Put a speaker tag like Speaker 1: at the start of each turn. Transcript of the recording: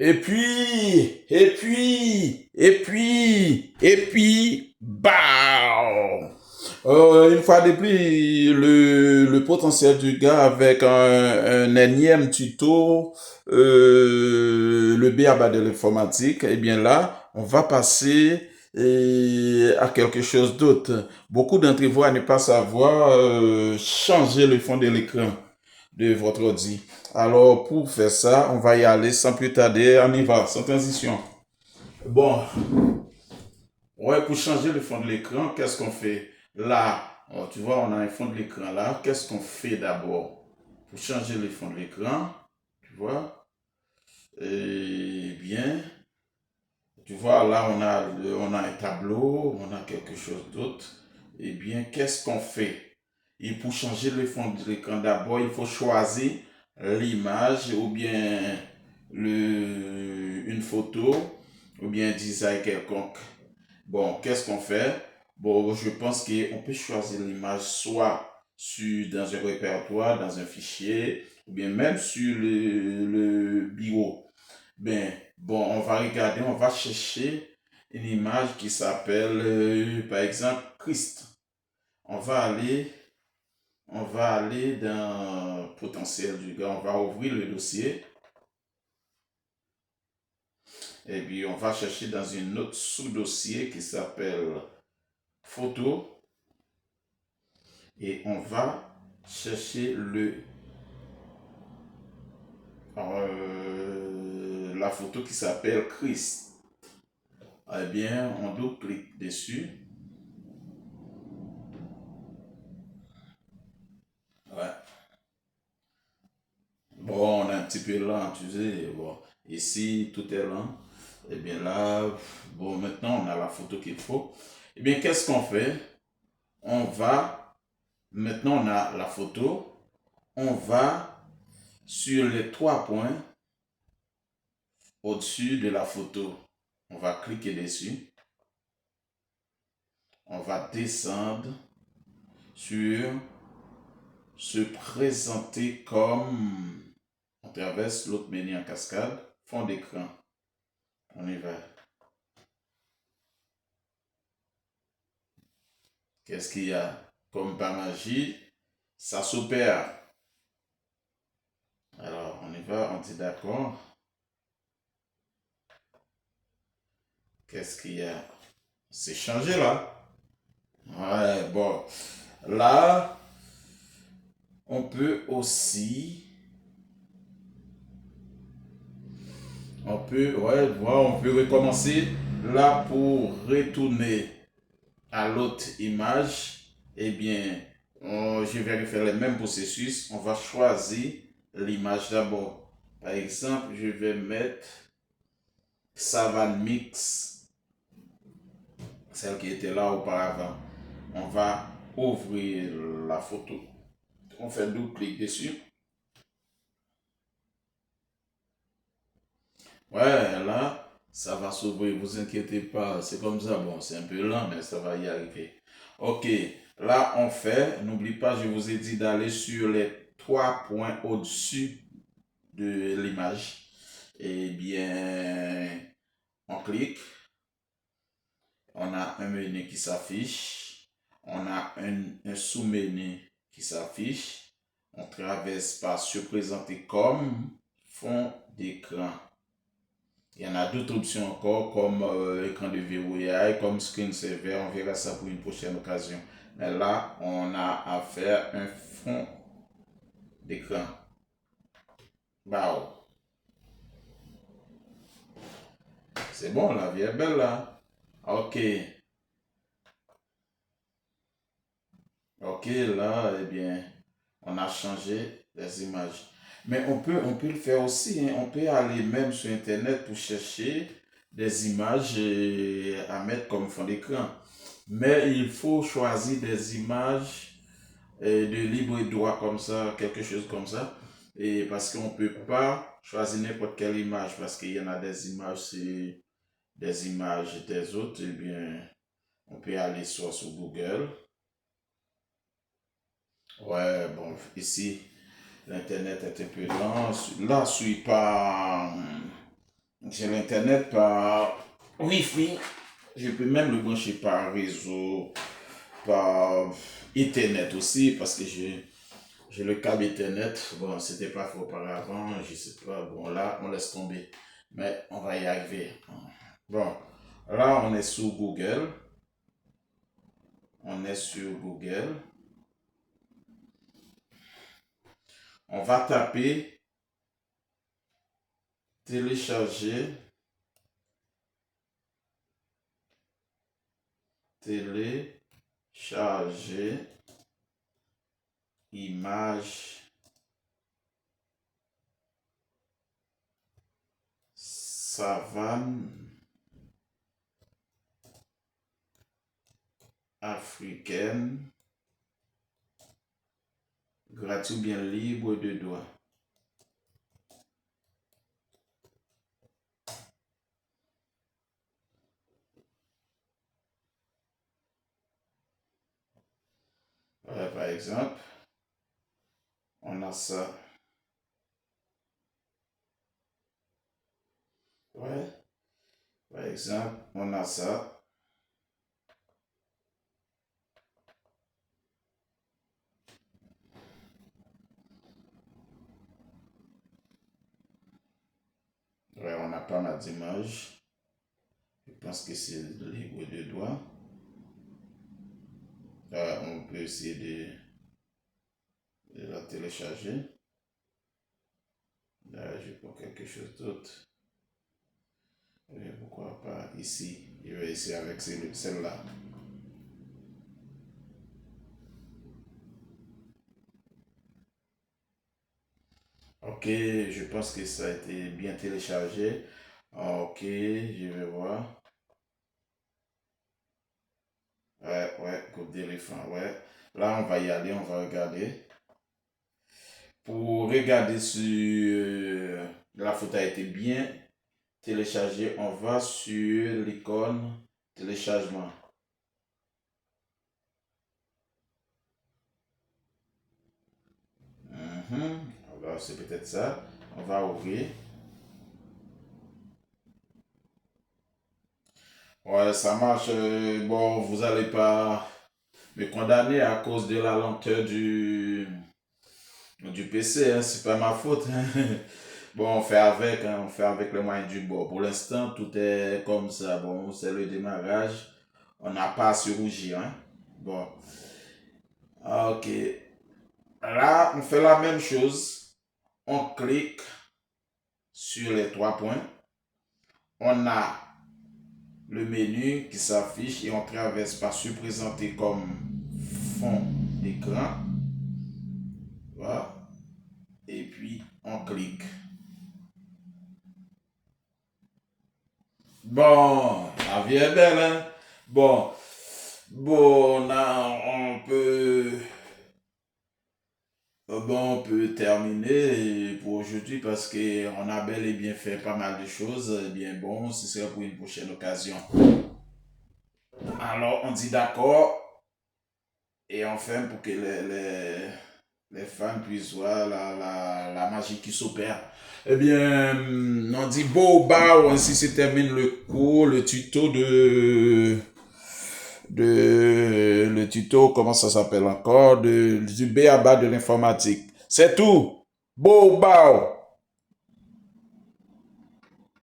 Speaker 1: bah! Une fois de plus, le potentiel du gars avec un énième tuto, le b.a.-ba de l'informatique, eh bien là, on va passer à quelque chose d'autre. Beaucoup d'entre vous à ne pas savoir changer le fond de l'écran de votre ordi. Alors, pour faire ça, on va y aller sans plus tarder. On y va, sans transition. Bon, ouais, pour changer le fond de l'écran, qu'est-ce qu'on fait? Là, oh, tu vois, on a un fond de l'écran là. Qu'est-ce qu'on fait d'abord? Pour changer le fond de l'écran, tu vois? Eh bien, tu vois, là, on a un tableau, on a quelque chose d'autre. Eh bien, qu'est-ce qu'on fait? Et pour changer le fond de l'écran, d'abord, il faut choisir l'image ou bien une photo ou bien un design quelconque. Bon, qu'est-ce qu'on fait? Bon, je pense qu'on peut choisir l'image soit dans un répertoire, dans un fichier, ou bien même sur le bureau. Ben, bon, on va regarder, on va chercher une image qui s'appelle, par exemple, Christ. On va aller, on va aller dans potentiel du gars, on va ouvrir le dossier et puis on va chercher dans une autre sous-dossier qui s'appelle photo et on va chercher la photo qui s'appelle Christ. Eh bien, on double-clique dessus. Ouais. Bon, on est un petit peu lent, tu sais. Bon, ici, tout est lent. Eh bien là, bon, maintenant, on a la photo qu'il faut. Eh bien, qu'est-ce qu'on fait? On va, maintenant, on a la photo. On va sur les trois points au-dessus de la photo. On va cliquer dessus. On va descendre sur se présenter comme, on traverse l'autre menu en cascade, fond d'écran. On y va. Qu'est-ce qu'il y a? Comme par magie, ça s'opère. Alors, on y va, on dit d'accord. Qu'est-ce qu'il y a? C'est changé là. Ouais, bon. Là, on peut aussi, ouais, voilà, on peut recommencer là pour retourner à l'autre image. Eh bien, je vais refaire le même processus. On va choisir l'image d'abord. Par exemple, je vais mettre Savane Mix, celle qui était là auparavant. On va ouvrir la photo. On fait double-clic dessus. Ouais, là, ça va s'ouvrir, vous inquiétez pas. C'est comme ça. Bon, c'est un peu lent, mais ça va y arriver. Ok, là, on fait. N'oublie pas, je vous ai dit d'aller sur les trois points au-dessus de l'image. Eh bien, on clique. On a un menu qui s'affiche. On a un sous-menu qui s'affiche. On traverse par se présenter comme fond d'écran. Il y en a d'autres options encore comme écran de verrouillage, comme screensaver. On verra ça pour une prochaine occasion. Mais là, on a à faire un fond d'écran. Wow. C'est bon, la vie est belle là. Ok. Ok, là, eh bien, on a changé les images. Mais on peut le faire aussi, hein. On peut aller même sur Internet pour chercher des images à mettre comme fond d'écran. Mais il faut choisir des images de libre droit comme ça, quelque chose comme ça. Et parce qu'on ne peut pas choisir n'importe quelle image, parce qu'il y en a des images, c'est des images des autres, eh bien, on peut aller soit sur Google. Ouais, bon, ici, l'Internet est un peu lent. Là, je suis pas. J'ai l'internet par Wi-Fi. Je peux même le brancher par réseau, par Ethernet aussi, parce que j'ai le câble Ethernet. Bon, c'était pas faux auparavant, je sais pas. Bon, là, on laisse tomber. Mais on va y arriver. Bon, là, on est sur Google. On est sur Google. On va taper télécharger, image savane africaine, gratuit ou bien libre de droit. Ouais, par exemple, on a ça. Ouais, par exemple, on a ça. Ouais, on a pas mal d'images. Je pense que c'est libre de droit. On peut essayer de la télécharger. Là, je prends quelque chose d'autre. Pourquoi pas ici? Je vais essayer avec celle-là. Ok, je pense que ça a été bien téléchargé. Ok, je vais voir. Ouais, groupe d'éléphants, ouais. Là, on va y aller, on va regarder. Pour regarder si la photo a été bien téléchargée, on va sur l'icône téléchargement. Alors, c'est peut-être ça. On va ouvrir. Ouais, ça marche. Bon, vous n'allez pas me condamner à cause de la lenteur du PC, hein, c'est pas ma faute. Hein. Bon, on fait avec, hein, on fait avec les moyens du bord. Pour l'instant, tout est comme ça. Bon, c'est le démarrage. On n'a pas à se rougir, hein. Bon, ok. Là, on fait la même chose. On clique sur les trois points. On a le menu qui s'affiche et on traverse par se présenter comme fond d'écran. Voilà. Et puis, on clique. Bon, la vie est belle, hein? Bon, on peut, on peut terminer pour aujourd'hui parce qu'on a bel et bien fait pas mal de choses. Eh bien, bon, ce sera pour une prochaine occasion. Alors, on dit d'accord et enfin pour que les fans puissent voir la magie qui s'opère. Eh bien, on dit beau bas, ainsi se termine le cours, le tuto le tuto, comment ça s'appelle encore, du B.A.B.A. de l'informatique. C'est tout. Beau bas.